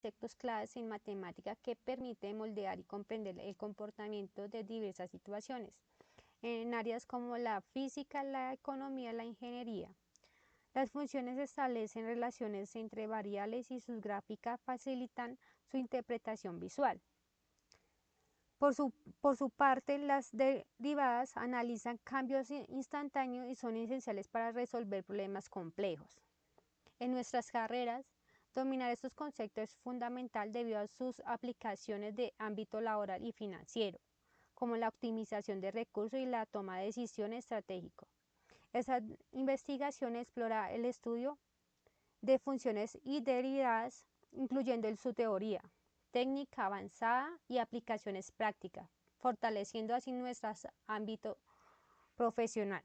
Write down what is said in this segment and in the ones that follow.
conceptos claves en matemática que permiten moldear y comprender el comportamiento de diversas situaciones, en áreas como la física, la economía, la ingeniería. Las funciones establecen relaciones entre variables y sus gráficas facilitan su interpretación visual. Por su parte, las derivadas analizan cambios instantáneos y son esenciales para resolver problemas complejos. En nuestras carreras, dominar estos conceptos es fundamental debido a sus aplicaciones de ámbito laboral y financiero, como la optimización de recursos y la toma de decisiones estratégicas. Esta investigación explora el estudio de funciones y derivadas, incluyendo su teoría, técnica avanzada y aplicaciones prácticas, fortaleciendo así nuestro ámbito profesional.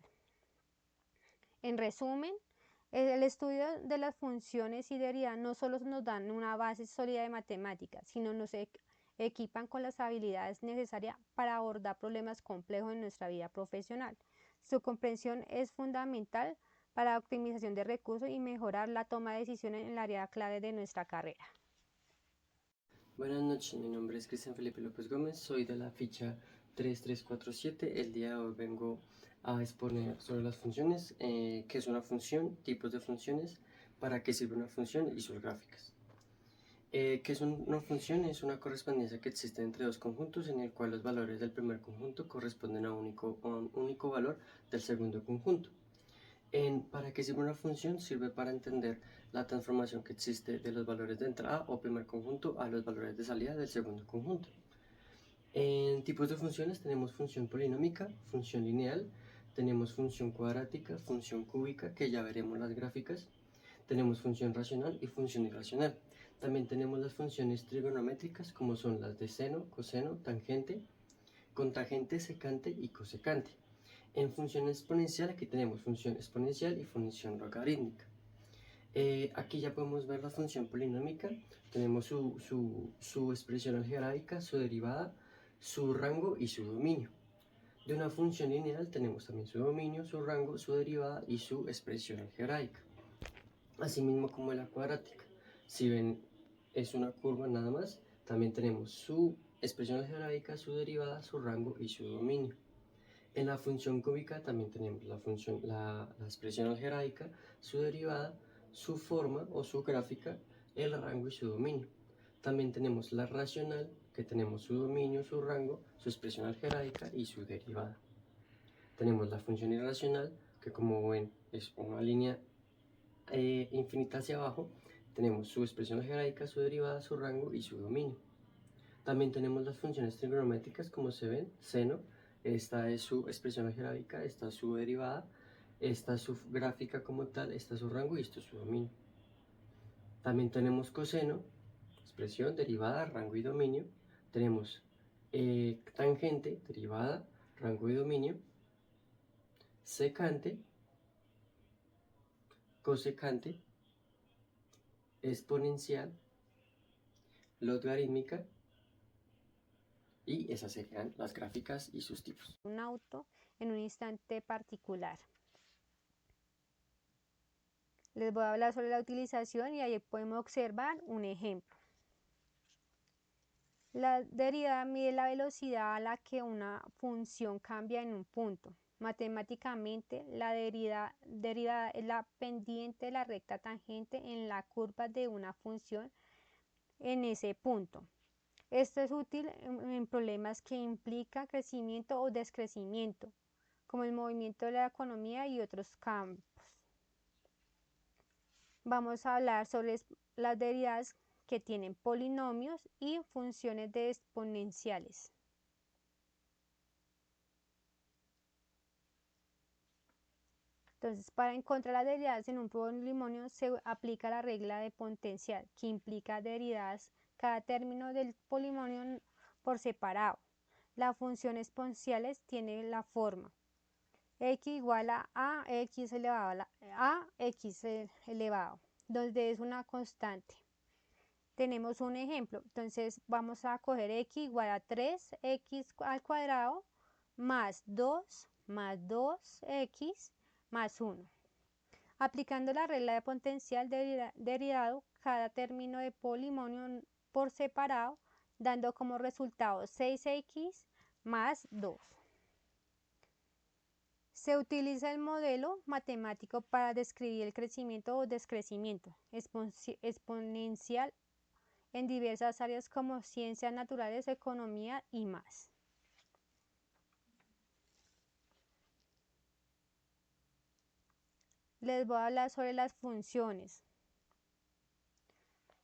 En resumen, el estudio de las funciones y derivadas no solo nos dan una base sólida de matemáticas, sino nos equipan con las habilidades necesarias para abordar problemas complejos en nuestra vida profesional. Su comprensión es fundamental para la optimización de recursos y mejorar la toma de decisiones en el área clave de nuestra carrera. Buenas noches, mi nombre es Cristian Felipe López Gómez, soy de la ficha 3347. El día de hoy vengo a exponer sobre las funciones, qué es una función, tipos de funciones, para qué sirve una función y sus gráficas. ¿Qué es una función? Es una correspondencia que existe entre dos conjuntos en el cual los valores del primer conjunto corresponden a un único valor del segundo conjunto. ¿Para qué sirve una función? Sirve para entender la transformación que existe de los valores de entrada o primer conjunto a los valores de salida del segundo conjunto. En tipos de funciones tenemos función polinómica, función lineal, tenemos función cuadrática, función cúbica, que ya veremos las gráficas, tenemos función racional y función irracional. También tenemos las funciones trigonométricas, como son las de seno, coseno, tangente, cotangente, secante y cosecante. En función exponencial, aquí tenemos función exponencial y función logarítmica. Aquí ya podemos ver la función polinómica, tenemos su expresión algebraica, su derivada, su rango y su dominio. De una función lineal tenemos también su dominio, su rango, su derivada y su expresión algebraica. Asimismo como la cuadrática. Si ven, es una curva nada más, también tenemos su expresión algebraica, su derivada, su rango y su dominio. En la función cúbica también tenemos la expresión algebraica, su derivada, su forma o su gráfica, el rango y su dominio. También tenemos la racional, que tenemos su dominio, su rango, su expresión algebraica y su derivada. Tenemos la función irracional, que como ven es una línea infinita hacia abajo. Tenemos su expresión algebraica, su derivada, su rango y su dominio. También tenemos las funciones trigonométricas, como se ven, seno, esta es su expresión algebraica, esta es su derivada, esta es su gráfica como tal, esta es su rango y esto es su dominio. También tenemos coseno, expresión, derivada, rango y dominio. Tenemos tangente, derivada, rango y dominio. Secante, cosecante, exponencial, logarítmica, y esas serían las gráficas y sus tipos. Un auto en un instante particular. Les voy a hablar sobre la utilización y ahí podemos observar un ejemplo. La derivada mide la velocidad a la que una función cambia en un punto. Matemáticamente, la derivada es la pendiente de la recta tangente en la curva de una función en ese punto. Esto es útil en problemas que implican crecimiento o descrecimiento, como el movimiento de la economía y otros campos. Vamos a hablar sobre las derivadas que tienen polinomios y funciones de exponenciales. Entonces, para encontrar las derivadas en un polinomio se aplica la regla de potencial, que implica derivadas cada término del polinomio por separado. Las funciones exponenciales tienen la forma x igual a x elevado a x elevado, donde es una constante. Tenemos un ejemplo, entonces vamos a coger x igual a 3x al cuadrado más 2 más 2x más 1. Aplicando la regla de potencial derivado cada término de polinomio por separado, dando como resultado 6x más 2. Se utiliza el modelo matemático para describir el crecimiento o decrecimiento exponencial en diversas áreas como ciencias naturales, economía y más. Les voy a hablar sobre las funciones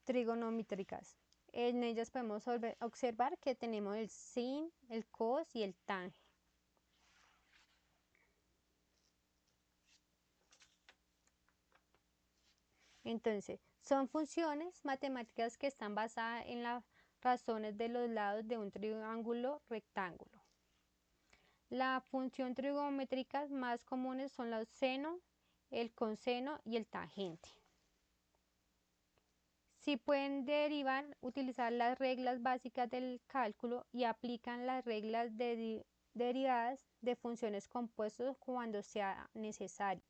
trigonométricas. En ellas podemos observar que tenemos el sin, el cos y el tan. Entonces, son funciones matemáticas que están basadas en las razones de los lados de un triángulo rectángulo. Las funciones trigonométricas más comunes son los seno, el coseno y el tangente. Si pueden derivar, utilizar las reglas básicas del cálculo y aplican las reglas derivadas de funciones compuestas cuando sea necesario.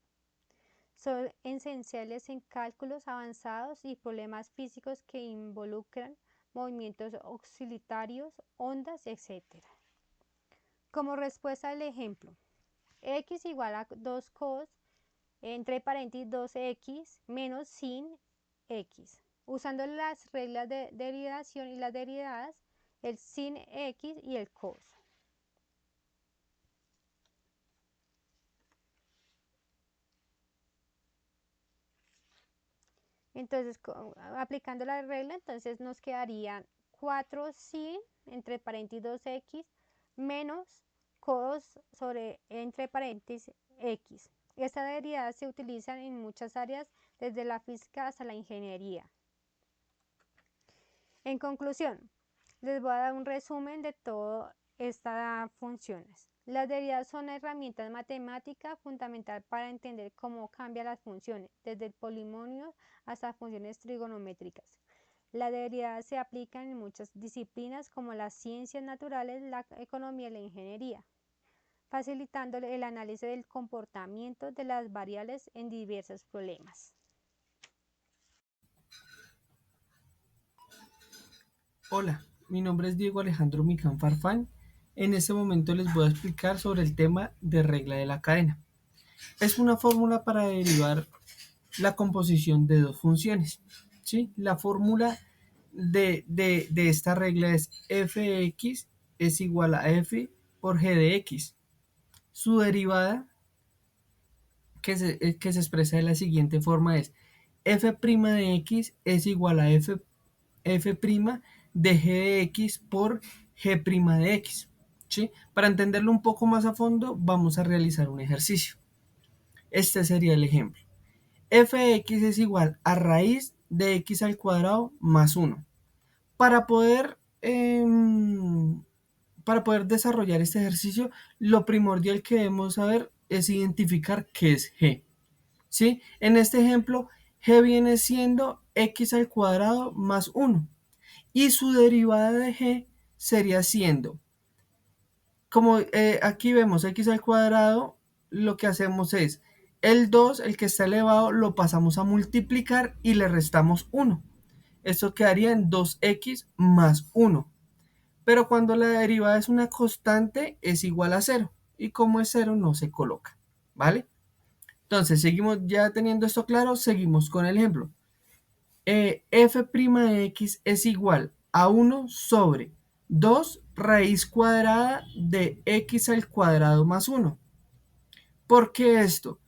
Son esenciales en cálculos avanzados y problemas físicos que involucran movimientos oscilatorios, ondas, etc. Como respuesta al ejemplo, x igual a 2 cos, entre paréntesis 2x, menos sin x. Usando las reglas de derivación y las derivadas, el sin x y el cos. Entonces, aplicando la regla, entonces nos quedarían 4 sin, entre paréntesis 2x, menos cos sobre, entre paréntesis, x. Esta derivada se utiliza en muchas áreas, desde la física hasta la ingeniería. En conclusión, les voy a dar un resumen de todas estas funciones. Las derivadas son herramientas matemáticas fundamentales para entender cómo cambian las funciones, desde el polinomio hasta funciones trigonométricas. Las derivadas se aplican en muchas disciplinas como las ciencias naturales, la economía y la ingeniería, facilitando el análisis del comportamiento de las variables en diversos problemas. Hola, mi nombre es Diego Alejandro Micán Farfán. En este momento les voy a explicar sobre el tema de regla de la cadena. Es una fórmula para derivar la composición de dos funciones. ¿Sí? La fórmula de esta regla es f(x) es igual a f por g de x. Su derivada que se expresa de la siguiente forma es f' de x es igual a f' de g de x por g' de x. ¿Sí? Para entenderlo un poco más a fondo, vamos a realizar un ejercicio. Este sería el ejemplo. Fx es igual a raíz de x al cuadrado más 1. Para poder, desarrollar este ejercicio, lo primordial que debemos saber es identificar qué es g. ¿Sí? En este ejemplo, g viene siendo x al cuadrado más 1. Y su derivada de g sería siendo, como aquí vemos x al cuadrado, lo que hacemos es el 2, el que está elevado, lo pasamos a multiplicar y le restamos 1. Esto quedaría en 2x más 1. Pero cuando la derivada es una constante, es igual a 0. Y como es 0, no se coloca. ¿Vale? Entonces, seguimos ya teniendo esto claro, seguimos con el ejemplo. F' de x es igual a 1 sobre 2 raíz cuadrada de x al cuadrado más 1. ¿Por qué esto?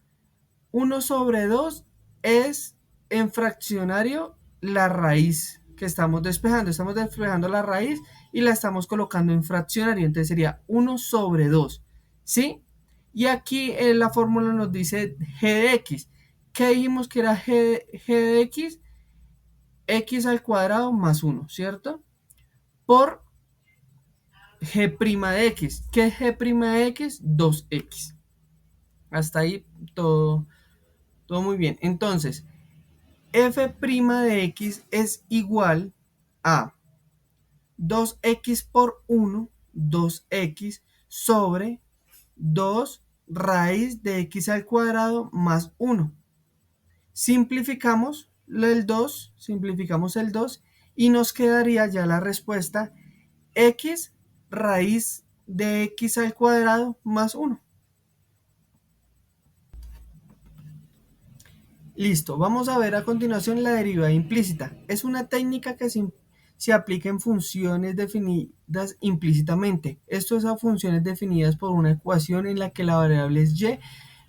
1 sobre 2 es en fraccionario la raíz que estamos despejando. Estamos despejando la raíz y la estamos colocando en fraccionario. Entonces sería 1 sobre 2. ¿Sí? Y aquí la fórmula nos dice g de x. ¿Qué dijimos que era g de x? X al cuadrado más 1, ¿cierto? Por g' de x. ¿Qué es g' de x? 2x. Hasta ahí todo muy bien. Entonces, f' de x es igual a 2x por 1, 2x sobre 2 raíz de x al cuadrado más 1. Simplificamos el 2 y nos quedaría ya la respuesta x raíz de x al cuadrado más 1. Listo, vamos a ver a continuación la derivada implícita. Es una técnica que se aplica en funciones definidas implícitamente. Esto es a funciones definidas por una ecuación en la que la variable es y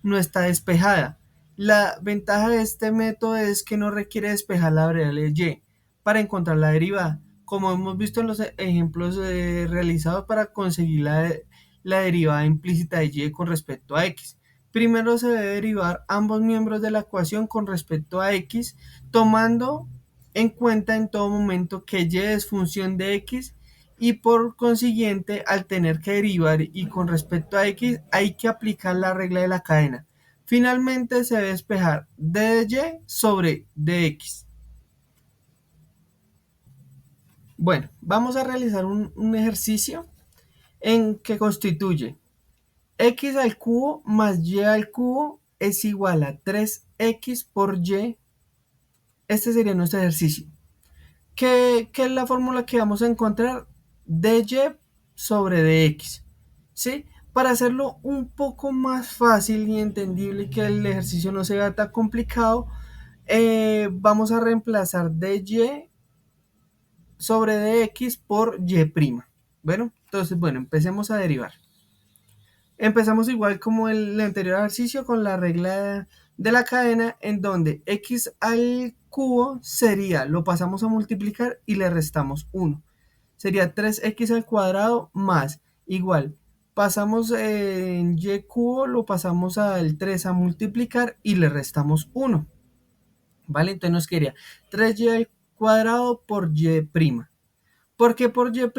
no está despejada. La ventaja de este método es que no requiere despejar la variable y para encontrar la derivada, como hemos visto en los ejemplos realizados para conseguir la derivada implícita de y con respecto a x. Primero se debe derivar ambos miembros de la ecuación con respecto a x, tomando en cuenta en todo momento que y es función de x y por consiguiente al tener que derivar y con respecto a x hay que aplicar la regla de la cadena. Finalmente se debe despejar d de y sobre dx. Bueno, vamos a realizar un ejercicio en que constituye x al cubo más y al cubo es igual a 3x por y. Este sería nuestro ejercicio. ¿Qué es la fórmula que vamos a encontrar? dy sobre dx. ¿Sí? Para hacerlo un poco más fácil y entendible y que el ejercicio no sea tan complicado, vamos a reemplazar dy sobre dx por y'. Bueno, entonces, empecemos a derivar. Empezamos igual como el anterior ejercicio con la regla de la cadena en donde x al cubo sería, lo pasamos a multiplicar y le restamos 1. Sería 3x al cuadrado más igual. Pasamos en y cubo, lo pasamos al 3 a multiplicar y le restamos 1. ¿Vale? Entonces nos quedaría 3y al cuadrado por y'. ¿Por qué por y'?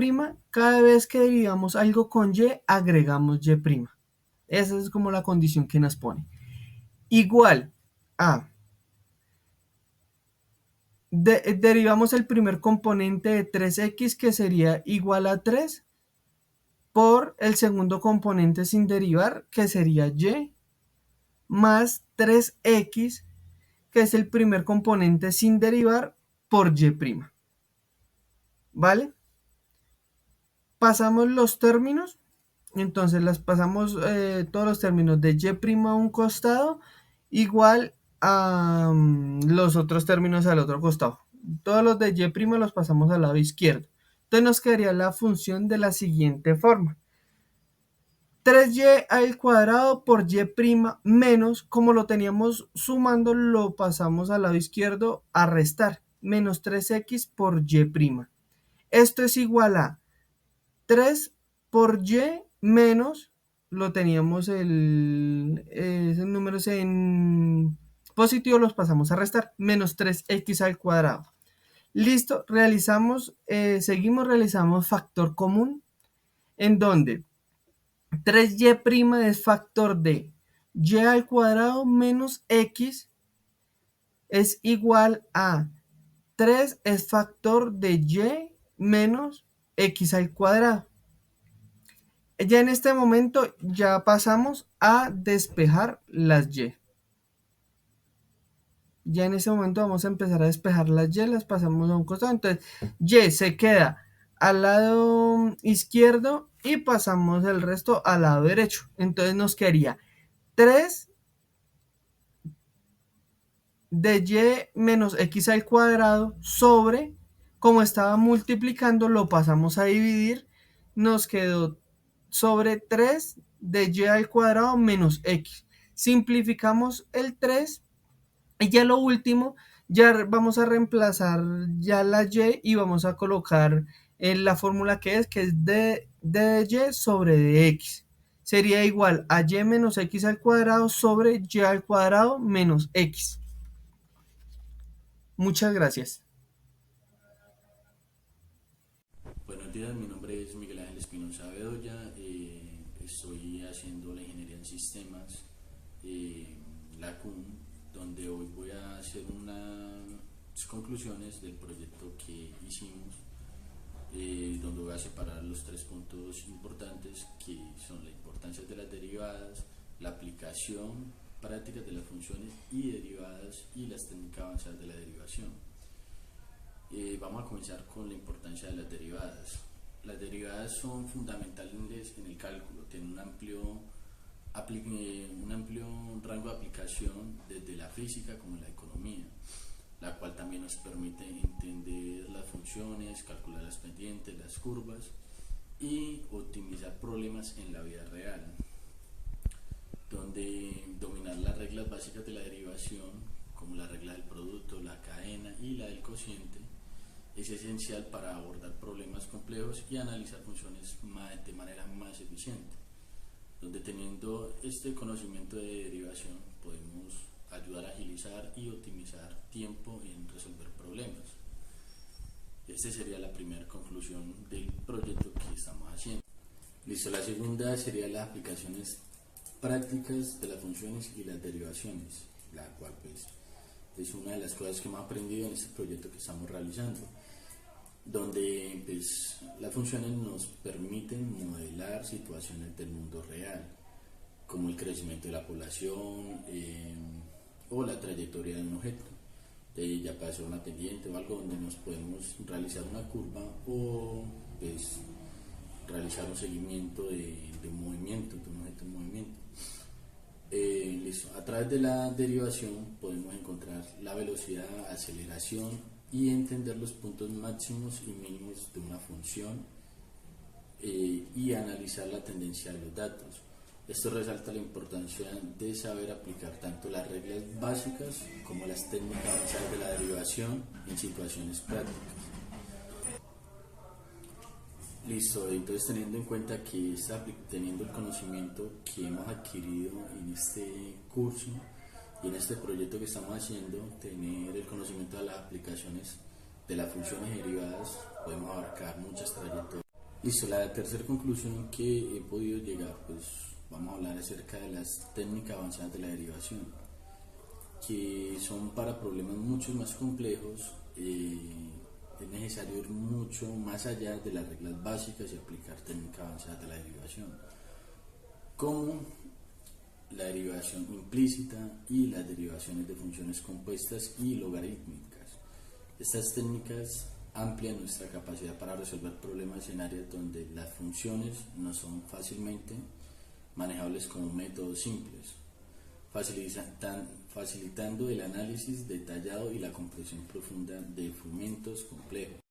Cada vez que derivamos algo con y, agregamos y'. Esa es como la condición que nos pone. Igual a, derivamos el primer componente de 3x que sería igual a 3 por el segundo componente sin derivar que sería y más 3x que es el primer componente sin derivar por y'. ¿Vale? Pasamos los términos. Entonces las pasamos todos los términos de y' a un costado igual a los otros términos al otro costado. Todos los de y' los pasamos al lado izquierdo. Entonces nos quedaría la función de la siguiente forma. 3y al cuadrado por y' menos, como lo teníamos sumando, lo pasamos al lado izquierdo a restar. Menos 3x por y'. Esto es igual a 3 por y menos, lo teníamos esos números en positivo, los pasamos a restar, menos 3x al cuadrado. Listo, realizamos factor común, en donde 3y' es factor de y al cuadrado menos x es igual a 3 es factor de y menos x al cuadrado. Ya en este momento ya pasamos a despejar las y. Ya en este momento vamos a empezar a despejar las y, las pasamos a un costado. Entonces y se queda al lado izquierdo y pasamos el resto al lado derecho. Entonces nos quedaría 3 de y menos x al cuadrado sobre, como estaba multiplicando, lo pasamos a dividir. Nos quedó sobre 3 de y al cuadrado menos x. Simplificamos el 3 y ya lo último, ya vamos a reemplazar ya la y vamos a colocar en la fórmula que es d de y sobre dx. Sería igual a y menos x al cuadrado sobre y al cuadrado menos x. Muchas gracias. Buenos días, mi nombre es Miguel Ángel Espinosa Bedoya, estoy haciendo la ingeniería en sistemas, la CUM, donde hoy voy a hacer unas conclusiones del proyecto que hicimos, donde voy a separar los 3 puntos importantes que son la importancia de las derivadas, la aplicación prácticas de las funciones y derivadas y las técnicas avanzadas de la derivación. Vamos a comenzar con la importancia de las derivadas. Las derivadas son fundamentales en el cálculo, tienen un amplio rango de aplicación desde la física como la economía, la cual también nos permite entender las funciones, calcular las pendientes, las curvas y optimizar problemas en la vida real, donde dominar las reglas básicas de la derivación, como la regla del producto, la cadena y la del cociente, es esencial para abordar problemas complejos y analizar funciones de manera más eficiente, donde teniendo este conocimiento de derivación podemos ayudar a agilizar y optimizar tiempo en resolver problemas. Esta sería la primera conclusión del proyecto que estamos haciendo. Listo, la segunda sería las aplicaciones prácticas de las funciones y las derivaciones, la cual pues es una de las cosas que hemos aprendido en este proyecto que estamos realizando, donde pues las funciones nos permiten modelar situaciones del mundo real, como el crecimiento de la población o la trayectoria de un objeto. Ya puede ser una pendiente o algo donde nos podemos realizar una curva o pues realizar un seguimiento de un movimiento, de un objeto en movimiento. Listo. A través de la derivación podemos encontrar la velocidad, aceleración y entender los puntos máximos y mínimos de una función y analizar la tendencia de los datos. Esto resalta la importancia de saber aplicar tanto las reglas básicas como las técnicas avanzadas de la derivación en situaciones prácticas. Listo, entonces teniendo en cuenta que teniendo el conocimiento que hemos adquirido en este curso y en este proyecto que estamos haciendo, tener el conocimiento de las aplicaciones de las funciones derivadas, podemos abarcar muchas trayectorias. Listo, la tercera conclusión que he podido llegar, pues vamos a hablar acerca de las técnicas avanzadas de la derivación, que son para problemas mucho más complejos. Es necesario ir mucho más allá de las reglas básicas y aplicar técnicas avanzadas de la derivación, como la derivación implícita y las derivaciones de funciones compuestas y logarítmicas. Estas técnicas amplian nuestra capacidad para resolver problemas en áreas donde las funciones no son fácilmente manejables como métodos simples, facilitando el análisis detallado y la comprensión profunda de fenómenos complejos.